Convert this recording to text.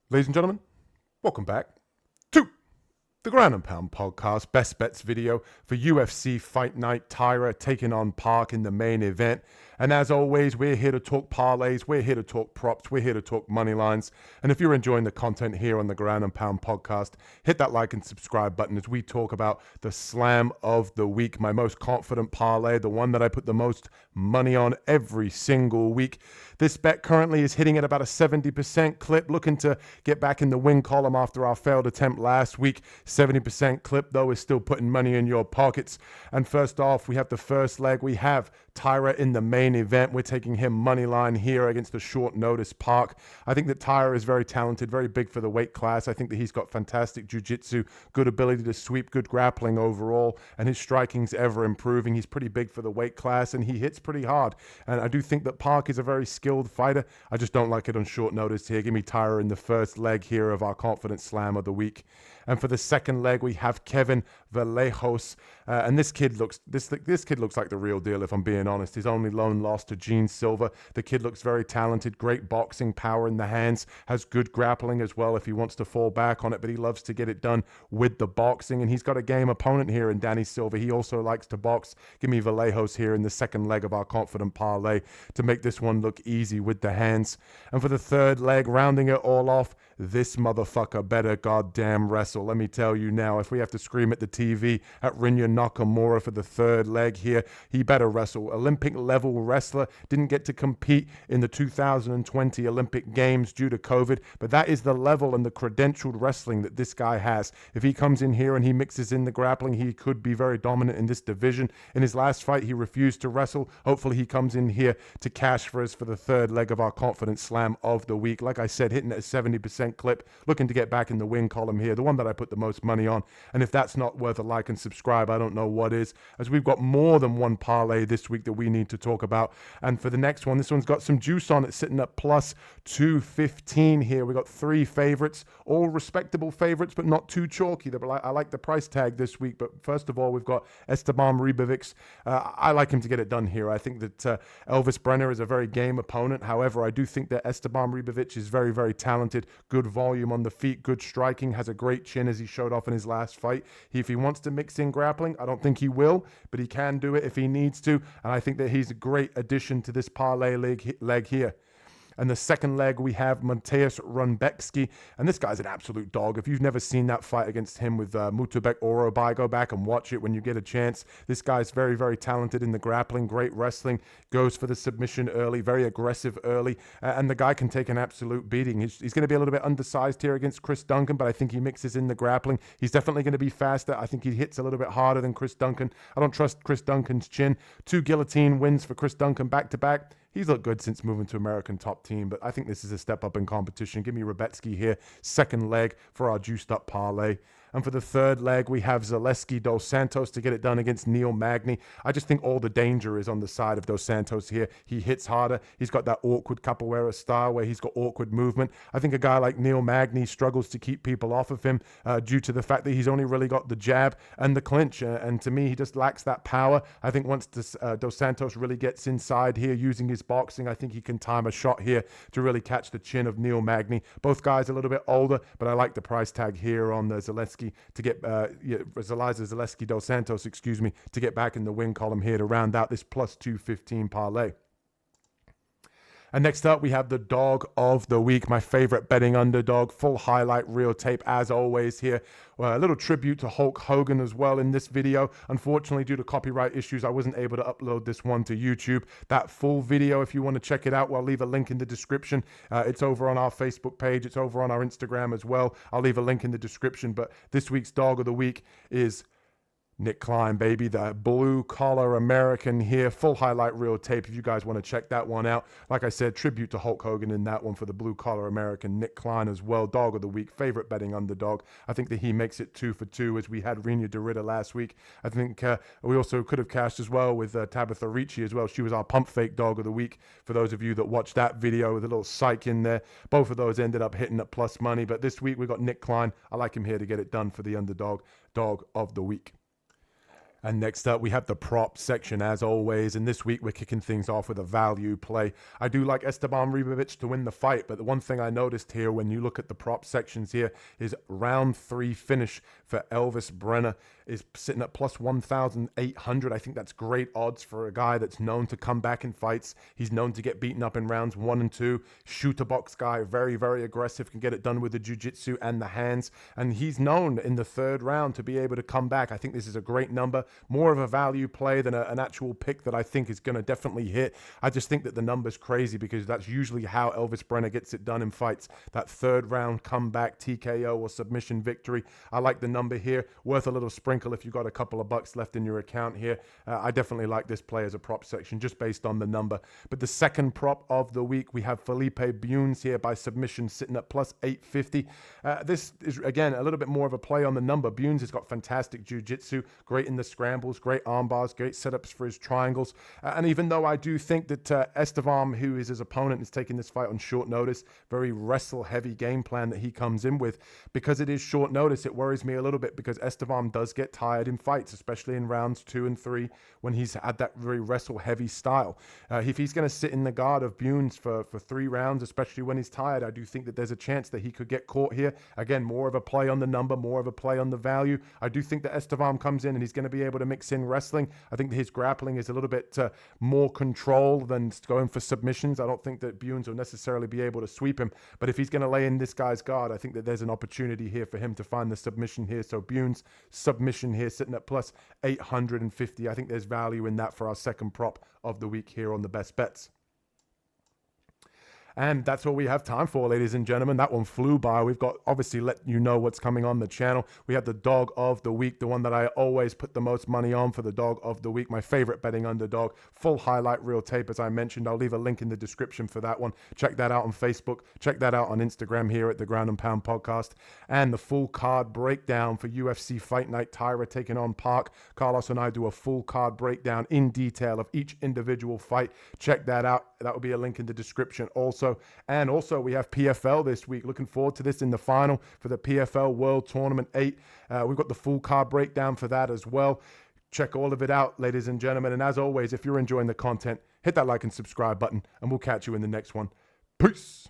Ladies and gentlemen, welcome back to the Ground and Pound podcast, best bets video for UFC Fight Night. Taira taking on Park in the main event. And as always, we're here to talk parlays, we're here to talk props, we're here to talk money lines. And if you're enjoying the content here on the Ground and Pound podcast, hit that like and subscribe button as we talk about the slam of the week, my most confident parlay, the one that I put the most money on every single week. This bet currently is hitting at about a 70% clip, looking to get back in the win column after our failed attempt last week. 70% clip, though, is still putting money in your pockets. And first off, we have the first leg. We have Taira in the main event. We're taking him money line here against the short notice Park. I think that Taira is very talented, very big for the weight class. I think that he's got fantastic jiu-jitsu, good ability to sweep, good grappling overall, and his striking's ever improving. He's pretty big for the weight class, and he hits pretty hard. And I do think that Park is a very skilled fighter. I just don't like it on short notice here. Give me Taira in the first leg here of our confidence slam of the week. And for the second leg, we have Kevin Vallejos. And this kid looks like the real deal, if I'm being honest. His only lone loss to Gene Silva. The kid looks very talented, great boxing power in the hands, has good grappling as well if he wants to fall back on it, but he loves to get it done with the boxing. And he's got a game opponent here in Danny Silva. He also likes to box. Give me Vallejos here in the second leg of our confident parlay to make this one look easy with the hands. And for the third leg, rounding it all off, this motherfucker better goddamn wrestle. Let me tell you now, if we have to scream at the TV at Rinya Nakamura for the third leg here, he better wrestle. Olympic level wrestler, didn't get to compete in the 2020 Olympic Games due to COVID, but that is the level and the credentialed wrestling that this guy has. If he comes in here and he mixes in the grappling, he could be very dominant in this division. In his last fight, he refused to wrestle. Hopefully he comes in here to cash for us for the third leg of our confidence slam of the week. Like I said, hitting at a 70% clip, looking to get back in the win column here, the one that I put the most money on. And if that's not worth a like and subscribe, I don't know what is, as we've got more than one parlay this week that we need to talk about. And for the next one, this one's got some juice on it, sitting at plus 215 here. We got three favorites, all respectable favorites, but not too chalky. I like the price tag this week. But first of all, we've got Esteban Ribovics. I like him to get it done here. I think that Elvis Brenner is a very game opponent. However, I do think that Esteban Ribovic is very, very talented, good volume on the feet, good striking, has a great chin as he showed off in his last fight. If he wants to mix in grappling, I don't think he will, but he can do it if he needs to. And I think that he's a great addition to this parlay leg here. And the second leg, we have Mateusz Runbecki. And this guy's an absolute dog. If you've never seen that fight against him with Mutabek Orobai, go back and watch it when you get a chance. This guy's very, very talented in the grappling, great wrestling, goes for the submission early, very aggressive early. And the guy can take an absolute beating. He's going to be a little bit undersized here against Chris Duncan, but I think he mixes in the grappling. He's definitely going to be faster. I think he hits a little bit harder than Chris Duncan. I don't trust Chris Duncan's chin. 2 guillotine wins for Chris Duncan back-to-back. He's looked good since moving to American Top Team, but I think this is a step up in competition. Give me Rebetsky here, second leg for our juiced up parlay. And for the third leg, we have Zaleski Dos Santos to get it done against Neil Magny. I just think all the danger is on the side of Dos Santos here. He hits harder. He's got that awkward capoeira style where he's got awkward movement. I think a guy like Neil Magny struggles to keep people off of him due to the fact that he's only really got the jab and the clinch. And to me, he just lacks that power. I think once Dos Santos really gets inside here using his boxing, I think he can time a shot here to really catch the chin of Neil Magny. Both guys a little bit older, but I like the price tag here on the Zaleski to get Zaleski Dos Santos, to get back in the win column here to round out this plus 215 parlay. And next up, we have the dog of the week, my favorite betting underdog, full highlight reel tape as always here. A little tribute to Hulk Hogan as well in this video. Unfortunately, due to copyright issues, I wasn't able to upload this one to YouTube. That full video, if you want to check it out, I'll leave a link in the description. It's over on our Facebook page. It's over on our Instagram as well. I'll leave a link in the description. But this week's dog of the week is Nick Klein, baby, the blue-collar American here. Full highlight reel tape if you guys want to check that one out. Like I said, tribute to Hulk Hogan in that one for the blue-collar American. Nick Klein as well, dog of the week, favorite betting underdog. I think that he makes it 2 for 2 as we had Rena DeRitta last week. I think we also could have cashed as well with Tabitha Ricci as well. She was our pump fake dog of the week for those of you that watched that video with a little psych in there. Both of those ended up hitting at plus money. But this week we got Nick Klein. I like him here to get it done for the underdog, dog of the week. And next up, we have the prop section as always. And this week, we're kicking things off with a value play. I do like Esteban Ribovic to win the fight. But the one thing I noticed here when you look at the prop sections here is round 3 finish for Elvis Brenner is sitting at plus 1,800. I think that's great odds for a guy that's known to come back in fights. He's known to get beaten up in rounds 1 and 2. Shooter box guy, very, very aggressive, can get it done with the jiu-jitsu and the hands. And he's known in the 3rd round to be able to come back. I think this is a great number. More of a value play than an actual pick that I think is going to definitely hit. I just think that the number's crazy because that's usually how Elvis Brenner gets it done in fights. That 3rd round comeback, TKO or submission victory. I like the number here. Worth a little sprinkle if you've got a couple of bucks left in your account here. I definitely like this play as a prop section just based on the number. But the second prop of the week, we have Felipe Bunes here by submission sitting at plus 850. This is, again, a little bit more of a play on the number. Bunes has got fantastic jiu-jitsu, great in the scrambles, great arm bars, great setups for his triangles. And even though I do think that Estevam, who is his opponent, is taking this fight on short notice, very wrestle-heavy game plan that he comes in with, because it is short notice, it worries me a little bit because Estevam does get tired in fights, especially in rounds 2 and 3 when he's had that very wrestle-heavy style. If he's going to sit in the guard of Bunes for 3 rounds, especially when he's tired, I do think that there's a chance that he could get caught here. Again, more of a play on the number, more of a play on the value. I do think that Estevam comes in and he's going to be able to mix in wrestling. I think that his grappling is a little bit more control than going for submissions. I don't think that Bunes will necessarily be able to sweep him, but if he's going to lay in this guy's guard, I think that there's an opportunity here for him to find the submission here. So Bunes submission here sitting at plus 850. I think there's value in that for our second prop of the week here on the best bets. And that's all we have time for, ladies and gentlemen. That one flew by. We've got, obviously, let you know what's coming on the channel. We have the dog of the week, the one that I always put the most money on for the dog of the week, my favorite betting underdog. Full highlight reel tape, as I mentioned. I'll leave a link in the description for that one. Check that out on Facebook. Check that out on Instagram here at the Ground and Pound Podcast. And the full card breakdown for UFC Fight Night, Taira taking on Park. Carlos and I do a full card breakdown in detail of each individual fight. Check that out. That will be a link in the description also. And also we have PFL this week. Looking forward to this in the final for the PFL World Tournament 8. We've got the full card breakdown for that as well. Check all of it out, ladies and gentlemen. And as always, if you're enjoying the content, hit that like and subscribe button, and we'll catch you in the next one. Peace.